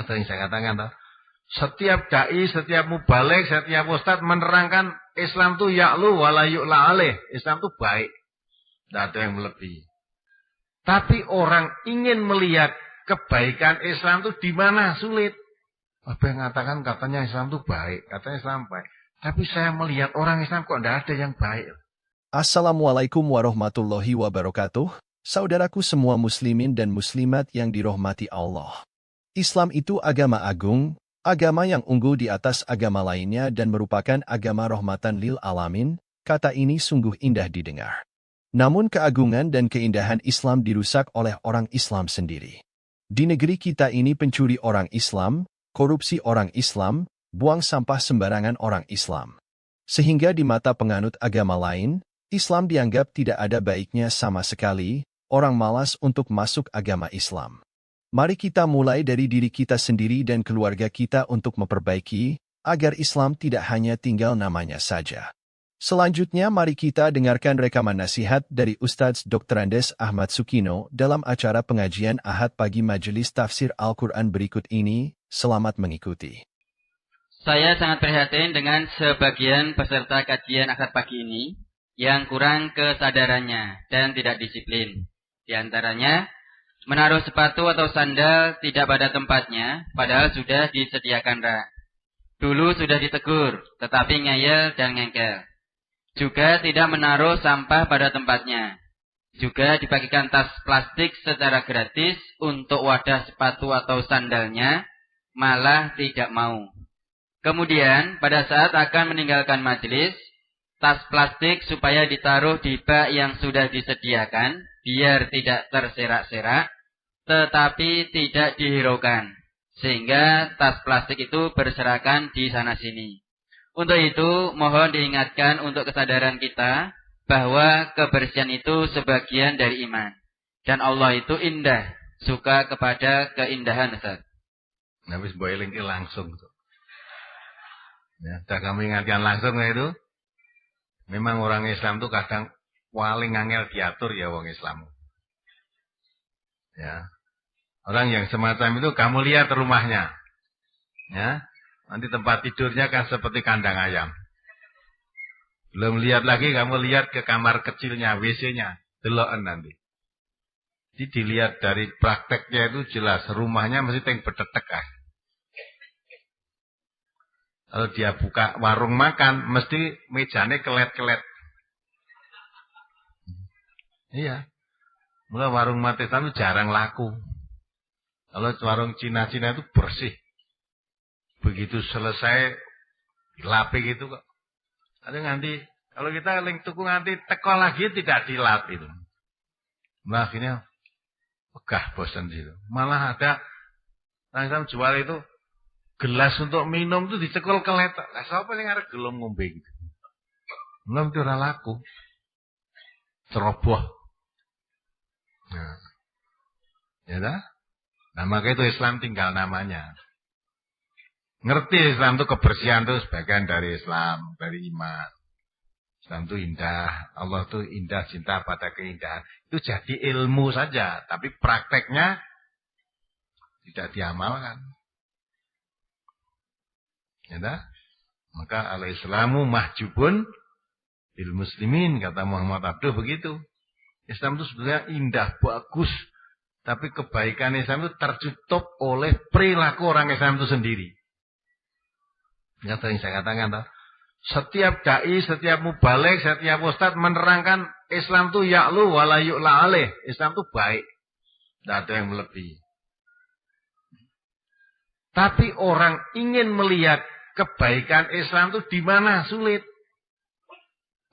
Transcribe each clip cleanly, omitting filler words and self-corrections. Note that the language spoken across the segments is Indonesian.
Kata yang saya katakan toh. Setiap dai, setiap mubalik, setiap ustadz menerangkan Islam itu ya'lu wala yu'la alaih. Islam itu baik. Tidak ada yang melebihi. Tapi orang ingin melihat kebaikan Islam itu di mana? Sulit. Apa yang mengatakan katanya Islam itu baik. Katanya Islam baik. Tapi saya melihat orang Islam kok tidak ada yang baik. Assalamualaikum warahmatullahi wabarakatuh. Saudaraku semua muslimin dan muslimat yang dirahmati Allah. Islam itu agama agung, agama yang unggul di atas agama lainnya dan merupakan agama rahmatan lil alamin. Kata ini sungguh indah didengar. Namun keagungan dan keindahan Islam dirusak oleh orang Islam sendiri. Di negeri kita ini pencuri orang Islam, korupsi orang Islam, buang sampah sembarangan orang Islam. Sehingga di mata penganut agama lain, Islam dianggap tidak ada baiknya sama sekali, orang malas untuk masuk agama Islam. Mari kita mulai dari diri kita sendiri dan keluarga kita untuk memperbaiki, agar Islam tidak hanya tinggal namanya saja. Selanjutnya mari kita dengarkan rekaman nasihat dari Ustadz Dr. Andes Ahmad Sukino dalam acara pengajian Ahad pagi Majelis Tafsir Al-Quran berikut ini. Selamat mengikuti. Saya sangat prihatin dengan sebagian peserta kajian Ahad pagi ini yang kurang kesadarannya dan tidak disiplin. Di antaranya, menaruh sepatu atau sandal tidak pada tempatnya, padahal sudah disediakan rak. Dulu sudah ditegur, tetapi ngeyel dan ngengkel. Juga tidak menaruh sampah pada tempatnya. Juga dibagikan tas plastik secara gratis untuk wadah sepatu atau sandalnya, malah tidak mau. Kemudian, pada saat akan meninggalkan majelis, tas plastik supaya ditaruh di bak yang sudah disediakan, biar tidak terserak-serak, tetapi tidak dihiraukan, sehingga tas plastik itu berserakan di sana-sini. Untuk itu, mohon diingatkan untuk kesadaran kita, bahwa kebersihan itu sebagian dari iman. Dan Allah itu indah, suka kepada keindahan. Ustaz. Habis boiling langsung. Ya, sudah kami ingatkan langsung itu. Memang orang Islam itu kadang paling angel diatur ya orang Islam. Ya. Orang yang semacam itu kamu lihat rumahnya. Ya. Nanti tempat tidurnya kan seperti kandang ayam. Belum lihat lagi kamu lihat ke kamar kecilnya, WC-nya, deloken nanti. Jadi dilihat dari prakteknya itu jelas rumahnya mesti teng betetek ah. Kalau dia buka warung makan mesti mejane kelet-kelet. Iya. Mula warung mati itu jarang laku. Kalau warung Cina-Cina itu bersih. Begitu selesai dilapi gitu kok. Ada nanti kalau kita link tuku nanti teko lagi tidak dilap itu. Nah akhirnya pegah bosan gitu. Malah ada orang jual itu gelas untuk minum itu dicekul kelet. Lah sapa sing arep gelem ngombe gitu. Belum itu ora laku. Ceroboh. Nah. Ya dah? Nah, maka itu Islam tinggal namanya. Ngerti Islam itu kebersihan itu sebagian dari Islam, dari iman. Islam itu indah, Allah itu indah, cinta pada keindahan. Itu jadi ilmu saja, tapi prakteknya tidak diamalkan. Ya dah? Maka al-Islamu mahjubun bil muslimin, kata Muhammad Abduh begitu. Islam itu sebenarnya indah, bagus. Tapi kebaikan Islam itu tertutup oleh perilaku orang Islam itu sendiri. Kata yang saya katakan, toh. Setiap dai, setiap mubalik, setiap ustadz menerangkan Islam itu ya'lu wala yu'la alaih. Islam itu baik. Tidak ada yang melebihi. Tapi orang ingin melihat kebaikan Islam itu di mana? Sulit.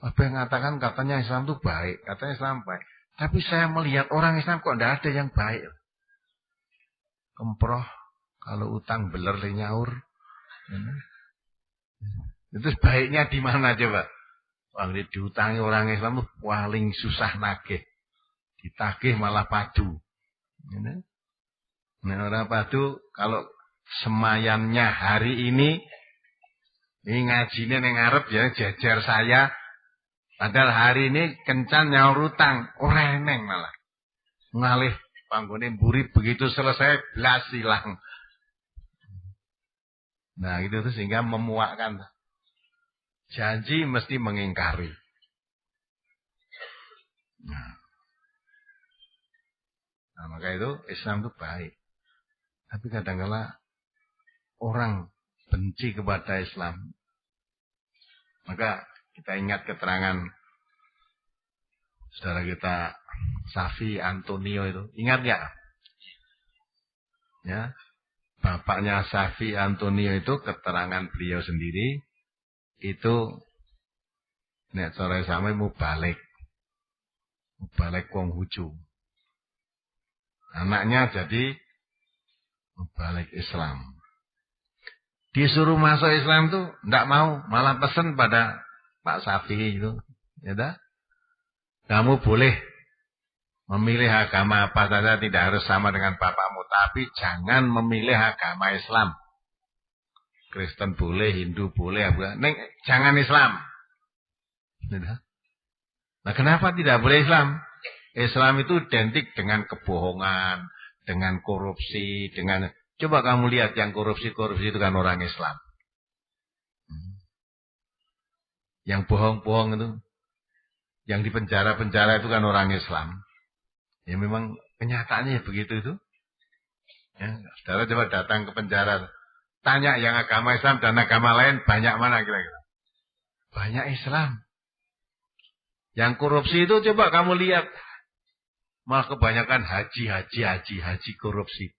Apa yang mengatakan katanya Islam itu baik. Katanya Islam baik. Tapi saya melihat orang Islam kok tidak ada yang baik. Kemproh. Kalau utang beler nyaur. Itu baiknya di mana coba? Orang diutangi orang Islam itu paling susah nagih. Ditagih malah padu. Nah, orang padu kalau semayannya hari ini ngajinya yang ngarep ya jajar saya. Padahal hari ini kencan nyaur utang. Ora eneng malah. Ngalih panggone mburi begitu selesai blas hilang. Nah, itu tuh sehingga memuakkan. Janji mesti mengingkari. Nah, maka itu Islam itu baik. Tapi kadang-kala orang benci kepada Islam. Maka kita ingat keterangan saudara kita Safi Antonio itu. Ingat nggak? Ya, bapaknya Safi Antonio itu keterangan beliau sendiri itu nek sore sampe mubalik wong huju. Anaknya jadi mubalik Islam. Disuruh masuk Islam tuh ndak mau, malah pesen pada Pak Safi itu, ya dah. Kamu boleh memilih agama apa saja, tidak harus sama dengan bapakmu, tapi jangan memilih agama Islam. Kristen boleh, Hindu boleh, jangan Islam. Nah, kenapa tidak boleh Islam? Islam itu identik dengan kebohongan, dengan korupsi, dengan... Coba kamu lihat yang korupsi-korupsi itu kan orang Islam. Yang bohong-bohong itu, yang di penjara-penjara itu kan orang Islam. Ya memang kenyataannya begitu itu. Ya, saudara coba datang ke penjara, tanya yang agama Islam dan agama lain banyak mana kira-kira? Banyak Islam. Yang korupsi itu coba kamu lihat, malah kebanyakan haji korupsi.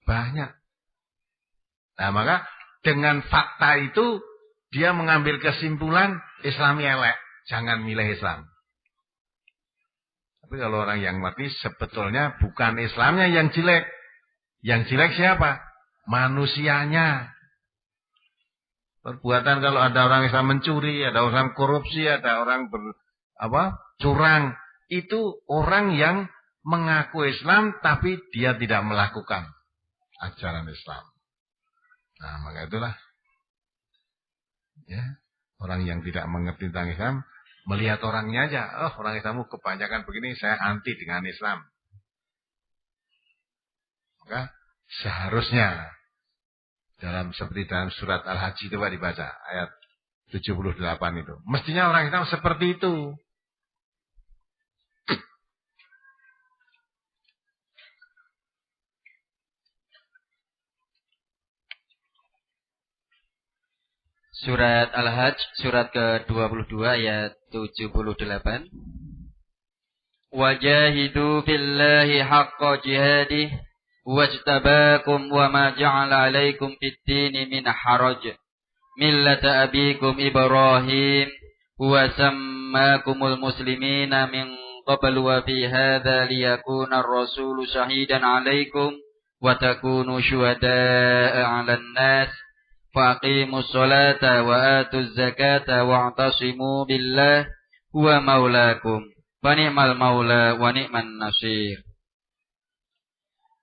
Banyak. Nah, maka dengan fakta itu dia mengambil kesimpulan Islam elek, jangan milih Islam. Tapi kalau orang yang mati sebetulnya bukan Islamnya yang jelek. Yang jelek siapa? Manusianya. Perbuatan kalau ada orang Islam mencuri, ada orang korupsi, ada orang curang, itu orang yang mengaku Islam tapi dia tidak melakukan ajaran Islam. Nah, maka itulah ya, orang yang tidak mengerti tentang Islam melihat orangnya aja, orang Islammu kebanyakan begini, saya anti dengan Islam. Maka seharusnya seperti dalam surat Al-Hajj itu Pak dibaca ayat 78 itu. Mestinya orang Islam seperti itu. Surat Al-Hajj, surat ke-22 ayat 78. Wajahidu fillahi haqqa jihadih wajtabakum wa ma ja'ala alaikum fid-dini min haraj. Millata abikum Ibrahim huwa sammakumul muslimina min qablu wa fi hadha liyakuna ar-rasulu shahidan alaikum wa takunu syuhada'a 'alan nas. Faqimus sholata wa atuz zakata wa'tasimu billah huwa maulakum wa ni'mal maula wa ni'man nasir.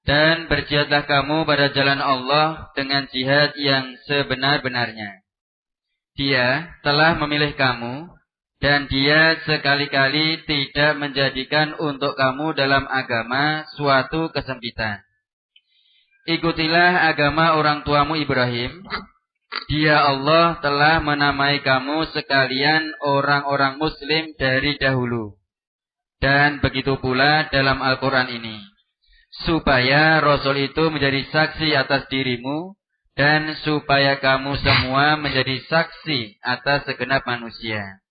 Dan berjihadlah kamu pada jalan Allah dengan jihad yang sebenar-benarnya. Dia telah memilih kamu dan dia sekali-kali tidak menjadikan untuk kamu dalam agama suatu kesempitan. Ikutilah agama orang tuamu Ibrahim. Dia Allah telah menamai kamu sekalian orang-orang muslim dari dahulu. Dan begitu pula dalam Al-Quran ini. Supaya Rasul itu menjadi saksi atas dirimu. Dan supaya kamu semua menjadi saksi atas segenap manusia.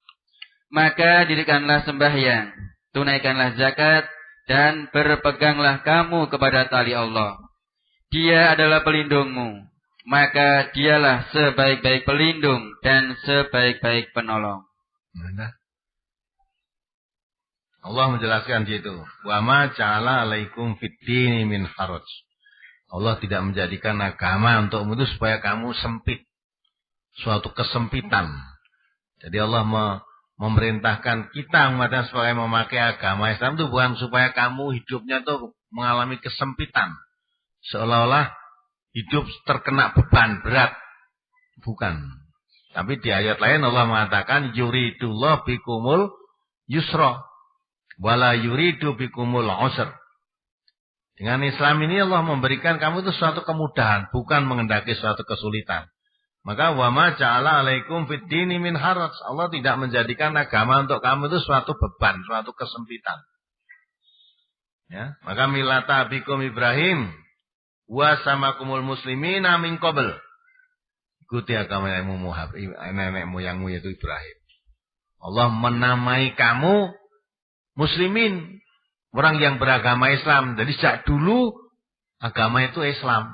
Maka dirikanlah sembahyang. Tunaikanlah zakat. Dan berpeganglah kamu kepada tali Allah. Dia adalah pelindungmu. Maka dialah sebaik-baik pelindung dan sebaik-baik penolong. Nah, Allah menjelaskan situ. Wa ma ja'ala 'alaikum fid-dini min haraj. Allah tidak menjadikan agama untukmu itu supaya kamu sempit. Suatu kesempitan. Jadi Allah memerintahkan kita umatnya supaya memakai agama Islam itu bukan supaya kamu hidupnya tuh mengalami kesempitan. Seolah-olah hidup terkena beban berat. Bukan. Tapi di ayat lain Allah mengatakan yuridullah bikumul yusra wala yuridu bikumul usr. Dengan Islam ini Allah memberikan kamu itu suatu kemudahan, bukan mengendaki suatu kesulitan. Maka wa ma ja'ala alaikum fid dini min haraj. Allah tidak menjadikan agama untuk kamu itu suatu beban, suatu kesempitan. Ya, maka millata abikum Ibrahim wa samakumul muslimina min qabl. Ikuti agama nenek moyangmu yaitu Ibrahim. Allah menamai kamu muslimin, orang yang beragama Islam. Jadi sejak dulu agama itu Islam.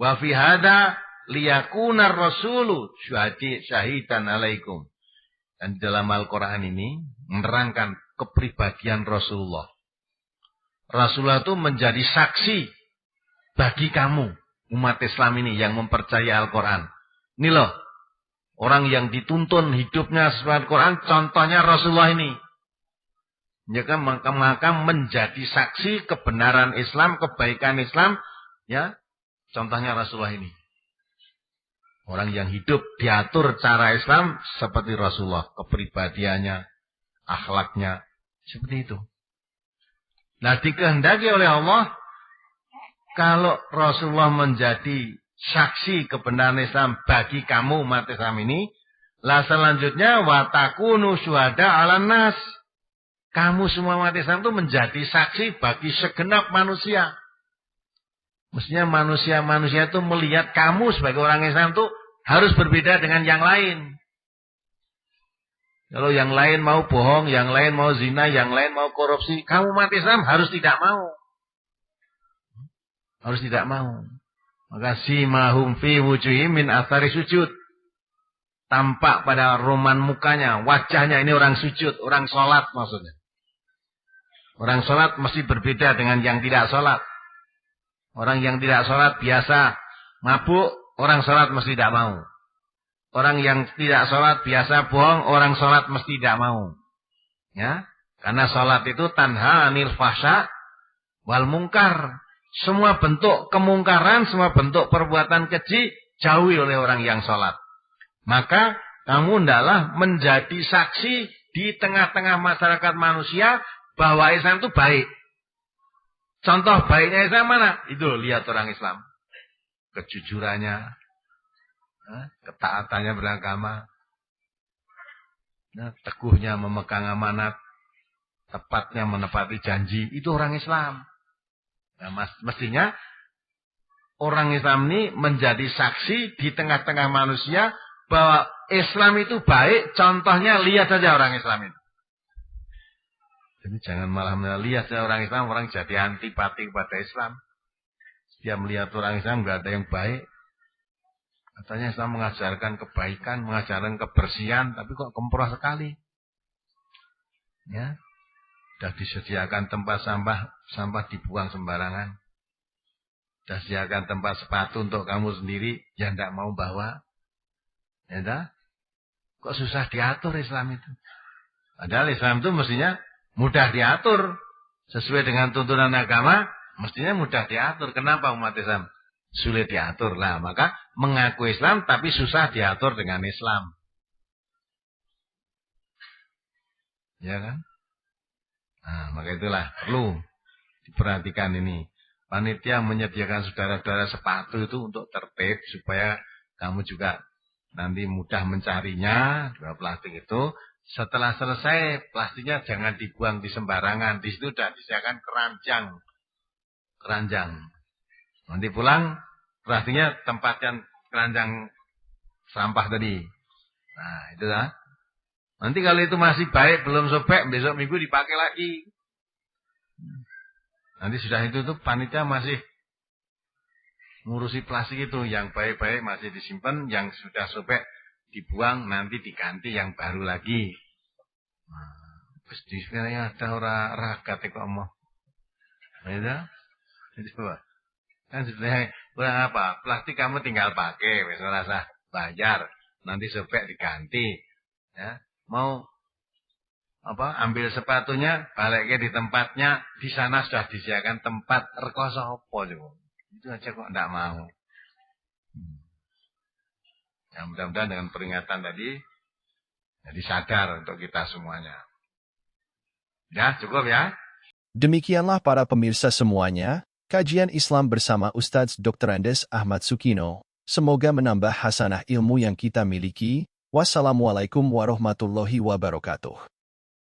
Wa fi hada liyakuna rasulu syahidan alaikum. Dan dalam Al-Qur'an ini menerangkan kepribadian Rasulullah. Rasulullah itu menjadi saksi bagi kamu, umat Islam ini yang mempercayai Al-Quran. Ini loh, orang yang dituntun hidupnya sesuai Al-Quran, contohnya Rasulullah ini. Maka menjadi saksi kebenaran Islam, kebaikan Islam, ya, contohnya Rasulullah ini. Orang yang hidup diatur cara Islam seperti Rasulullah, kepribadiannya, akhlaknya, seperti itu. Nah, dikehendaki oleh Allah, kalau Rasulullah menjadi saksi kebenaran Islam bagi kamu umat Islam ini, lah selanjutnya watakunu syuhada 'alan nas. Kamu semua umat Islam itu menjadi saksi bagi segenap manusia. Mestinya manusia-manusia itu melihat kamu sebagai orang Islam itu harus berbeda dengan yang lain. Kalau yang lain mau bohong, yang lain mau zina, yang lain mau korupsi, kamu umat Islam harus tidak mau. Harus tidak mau. Maka simahum fi wujuhim min athari sujud. Tampak pada roman mukanya, wajahnya ini orang sujud, orang sholat maksudnya. Orang sholat mesti berbeda dengan yang tidak sholat. Orang yang tidak sholat biasa mabuk, orang sholat mesti tidak mau. Orang yang tidak sholat biasa bohong, orang sholat mesti tidak mau. Ya, karena sholat itu tanha anil fahsya wal mungkar. Semua bentuk kemungkaran, semua bentuk perbuatan keji jauhi oleh orang yang sholat. Maka kamu hendaklah menjadi saksi di tengah-tengah masyarakat manusia bahwa Islam itu baik. Contoh baiknya Islam mana? Itu lihat orang Islam. Kejujurannya, ketaatannya beragama, teguhnya memegang amanat, tepatnya menepati janji, itu orang Islam. Nah, mestinya orang Islam ini menjadi saksi di tengah-tengah manusia bahwa Islam itu baik. Contohnya lihat saja orang Islam itu. Jadi jangan malah melihat saja orang Islam, orang jadi antipati kepada Islam. Dia melihat orang Islam nggak ada yang baik. Katanya Islam mengajarkan kebaikan, mengajarkan kebersihan, tapi kok kemproh sekali. Ya, sudah disediakan tempat sampah, sampah dibuang sembarangan. Sudah disediakan tempat sepatu untuk kamu sendiri, yang tidak mau bawa. Ya, dah? Kok susah diatur Islam itu? Padahal Islam itu mestinya mudah diatur, sesuai dengan tuntunan agama, mestinya mudah diatur. Kenapa umat Islam sulit diatur? Lah, maka mengaku Islam tapi susah diatur dengan Islam. Ya kan? Nah, maka itulah perlu diperhatikan ini. Panitia menyediakan saudara-saudara sepatu itu untuk tertib supaya kamu juga nanti mudah mencarinya. Dua plastik itu setelah selesai plastiknya jangan dibuang di sembarangan. Di situ sudah disediakan keranjang. Nanti pulang plastiknya tempatkan keranjang sampah tadi. Nah, itulah. Nanti kalau itu masih baik, belum sobek, besok minggu dipakai lagi. Nanti sudah itu tuh panitia masih ngurusi plastik itu. Yang baik-baik masih disimpan, yang sudah sobek dibuang, nanti diganti yang baru lagi. Nah, pasti sebenarnya ada orang ragat kok mau. Nah, itu coba. Kan sebenarnya kurang apa? Plastik kamu tinggal pakai, wis ora usah bayar. Nanti sobek diganti. Ya. Mau apa? Ambil sepatunya, baliknya di tempatnya, di sana sudah disediakan tempat rekoso apa coba. Itu aja kok enggak mau. Ya, mudah-mudahan dengan peringatan tadi jadi sadar untuk kita semuanya. Ya, cukup ya. Demikianlah para pemirsa semuanya, kajian Islam bersama Ustadz Dr. Andes Ahmad Sukino. Semoga menambah hasanah ilmu yang kita miliki. Wassalamualaikum warahmatullahi wabarakatuh.